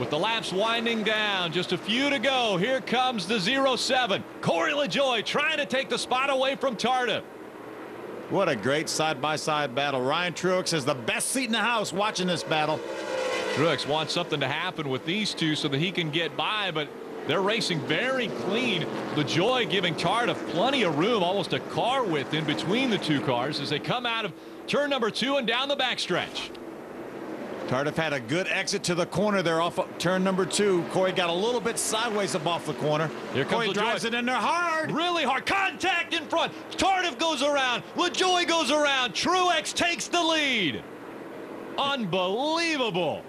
With the laps winding down, just a few to go. Here comes the 07. Corey LaJoie trying to take the spot away from Tardif. What a great side-by-side battle. Ryan Truex has the best seat in the house watching this battle. Truex wants something to happen with these two so that he can get by, but they're racing very clean. LaJoie giving Tardif plenty of room, almost a car width in between the two cars as they come out of turn number 2 and down the backstretch. Tardif had a good exit to the corner there off of turn number 2. Corey got a little bit sideways up off the corner. Here comes Corey drives it in there hard. Really hard. Contact in front. Tardif goes around. LaJoie goes around. Truex takes the lead. Unbelievable.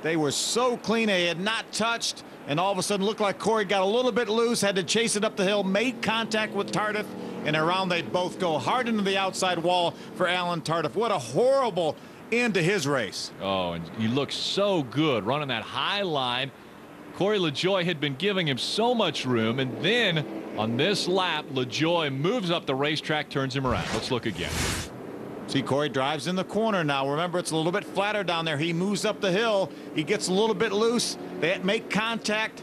They were so clean. They had not touched, and all of a sudden looked like Corey got a little bit loose, had to chase it up the hill, made contact with Tardif, and around they both go hard into the outside wall for Alan Tardif. What a horrible end to his race. Oh, and he looks so good running that high line. Corey LaJoie had been giving him so much room, and then on this lap, LaJoie moves up the racetrack, turns him around. Let's look again. See, Corey drives in the corner now. Remember, it's a little bit flatter down there. He moves up the hill. He gets a little bit loose. They make contact.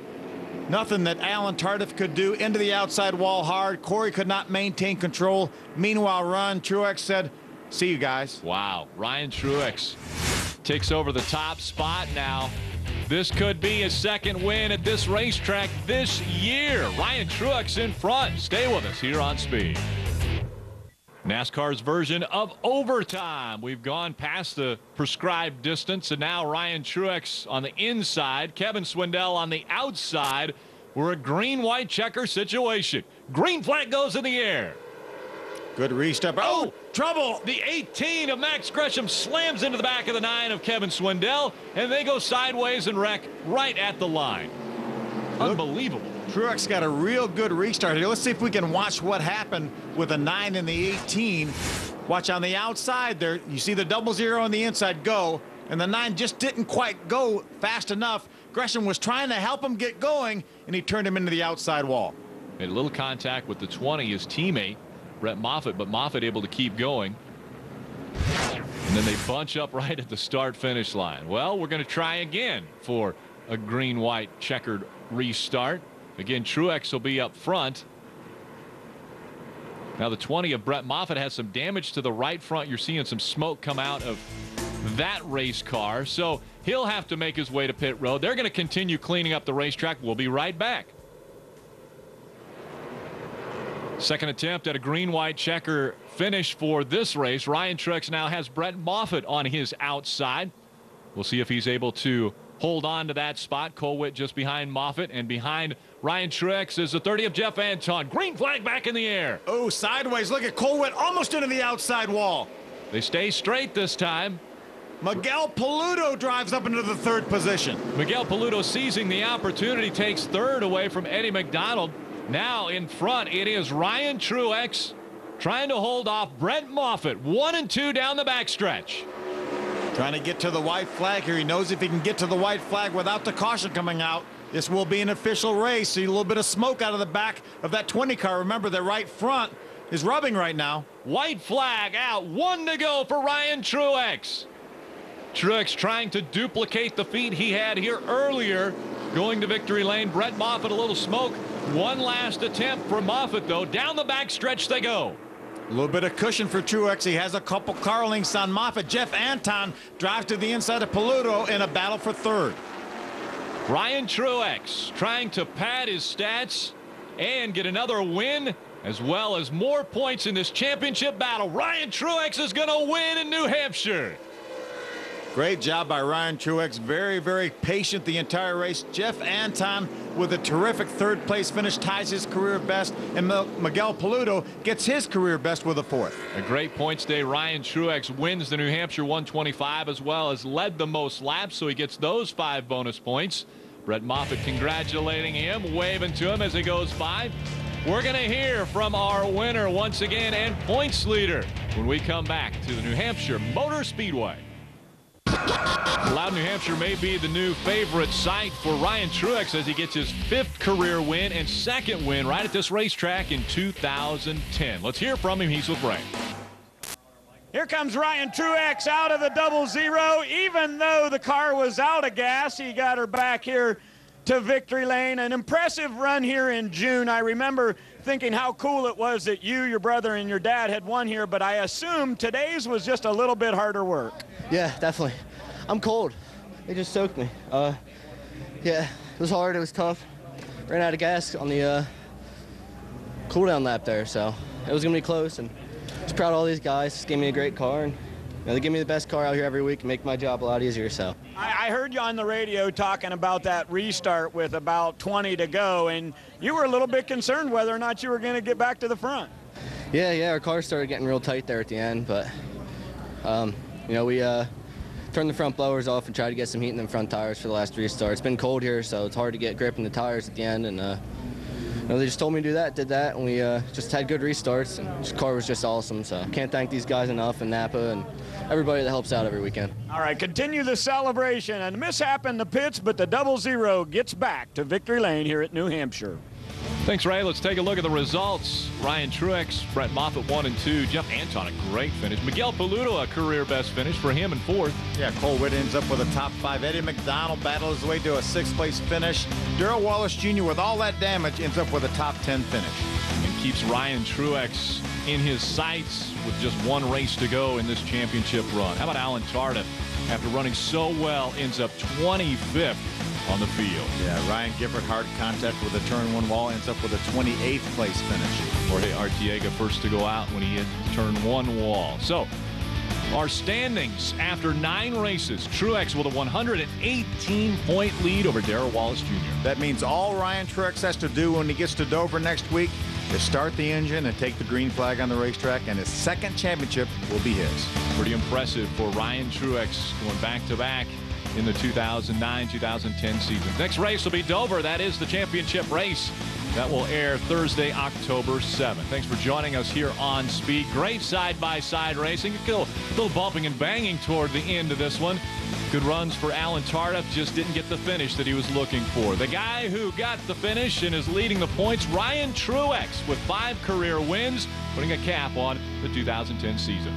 Nothing that Alan Tardif could do. Into the outside wall hard. Corey could not maintain control. Meanwhile, Ryan Truex said, "See you guys." Wow, Ryan Truex takes over the top spot now. This could be his second win at this racetrack this year. Ryan Truex in front. Stay with us here on Speed. NASCAR's version of overtime. We've gone past the prescribed distance, and now Ryan Truex on the inside, Kevin Swindell on the outside. We're a green-white checker situation. Green flag goes in the air. Good restart. Oh, trouble. The 18 of Max Gresham slams into the back of the 9 of Kevin Swindell, and they go sideways and wreck right at the line. Unbelievable. Truex got a real good restart here. Let's see if we can watch what happened with the 9 and the 18. Watch on the outside there. You see the 00 on the inside go, and the 9 just didn't quite go fast enough. Gresham was trying to help him get going, and he turned him into the outside wall. Made a little contact with the 20, his teammate, Brett Moffitt, but Moffitt able to keep going. And then they bunch up right at the start-finish line. Well, we're going to try again for a green-white checkered restart. Again, Truex will be up front. Now the 20 of Brett Moffitt has some damage to the right front. You're seeing some smoke come out of that race car. So he'll have to make his way to pit road. They're going to continue cleaning up the racetrack. We'll be right back. Second attempt at a green-white checker finish for this race. Ryan Truex now has Brett Moffitt on his outside. We'll see if he's able to hold on to that spot. Colwitt just behind Moffitt, and behind Ryan Truex is the 30 of Jeff Anton. Green flag back in the air. Oh, sideways. Look at Colwitt almost into the outside wall. They stay straight this time. Miguel Paludo drives up into the 3rd position. Miguel Paludo seizing the opportunity, takes 3rd away from Eddie McDonald. Now in front, it is Ryan Truex trying to hold off Brett Moffitt. 1 and 2 down the backstretch. Trying to get to the white flag here. He knows if he can get to the white flag without the caution coming out, this will be an official race. See a little bit of smoke out of the back of that 20 car. Remember, the right front is rubbing right now. White flag out. 1 to go for Ryan Truex. Truex trying to duplicate the feat he had here earlier, going to victory lane. Brett Moffitt a little smoke. One last attempt for Moffitt, though. Down the backstretch they go. A little bit of cushion for Truex. He has a couple car links on Moffitt. Jeff Anton drives to the inside of Paludo in a battle for 3rd. Ryan Truex trying to pad his stats and get another win, as well as more points in this championship battle. Ryan Truex is going to win in New Hampshire. Great job by Ryan Truex. Very, very patient the entire race. Jeff Anton with a terrific 3rd place finish, ties his career best, and Miguel Paludo gets his career best with a 4th. A great points day. Ryan Truex wins the New Hampshire 125, as well as led the most laps, so he gets those 5 bonus points. Brett Moffitt congratulating him, waving to him as he goes by. We're going to hear from our winner once again and points leader when we come back to the New Hampshire Motor Speedway. Loudon, New Hampshire may be the new favorite site for Ryan Truex as he gets his 5th career win and 2nd win right at this racetrack in 2010. Let's hear from him. He's with Ray. Here comes Ryan Truex out of the 00. Even though the car was out of gas, he got her back here to victory lane. An impressive run here in June. I remember thinking how cool it was that you, your brother, and your dad had won here, but I assume today's was just a little bit harder work. Yeah, definitely. I'm cold. They just soaked me. Yeah, it was hard. It was tough. Ran out of gas on the cool down lap there, so it was going to be close. And just proud of all these guys. Just gave me a great car, and they give me the best car out here every week and make my job a lot easier. So I heard you on the radio talking about that restart with about 20 to go, and you were a little bit concerned whether or not you were going to get back to the front. Yeah, our car started getting real tight there at the end, but we turned the front blowers off and tried to get some heat in the front tires for the last restart. It's been cold here, so it's hard to get grip in the tires at the end, and they just told me to do that, did that, and we just had good restarts, and this car was just awesome. So can't thank these guys enough, and Napa and everybody that helps out every weekend. All right, continue the celebration. And a mishap in the pits, but the 00 gets back to victory lane here at New Hampshire. Thanks, Ray. Let's take a look at the results. Ryan Truex, Brett Moffitt 1 and 2. Jeff Anton, a great finish. Miguel Paludo, a career best finish for him in 4th. Yeah, Cole Witt ends up with a top 5. Eddie McDonald battles his way to a 6th place finish. Darrell Wallace Jr., with all that damage, ends up with a top 10 finish. And keeps Ryan Truex in his sights with just one race to go in this championship run. How about Alan Tardif? After running so well, ends up 25th on the field. Yeah, Ryan Gifford, hard contact with a turn 1 wall, ends up with a 28th place finish. Jorge Artiega first to go out when he hit turn 1 wall. So our standings after 9 races, Truex with a 118-point lead over Darrell Wallace Jr. That means all Ryan Truex has to do when he gets to Dover next week is start the engine and take the green flag on the racetrack, and his 2nd championship will be his. Pretty impressive for Ryan Truex going back-to-back in the 2009-2010 season. Next race will be Dover. That is the championship race. That will air Thursday, October 7th. Thanks for joining us here on Speed. Great side-by-side racing. A little bumping and banging toward the end of this one. Good runs for Alan Tardif, just didn't get the finish that he was looking for. The guy who got the finish and is leading the points, Ryan Truex, with 5 career wins, putting a cap on the 2010 season.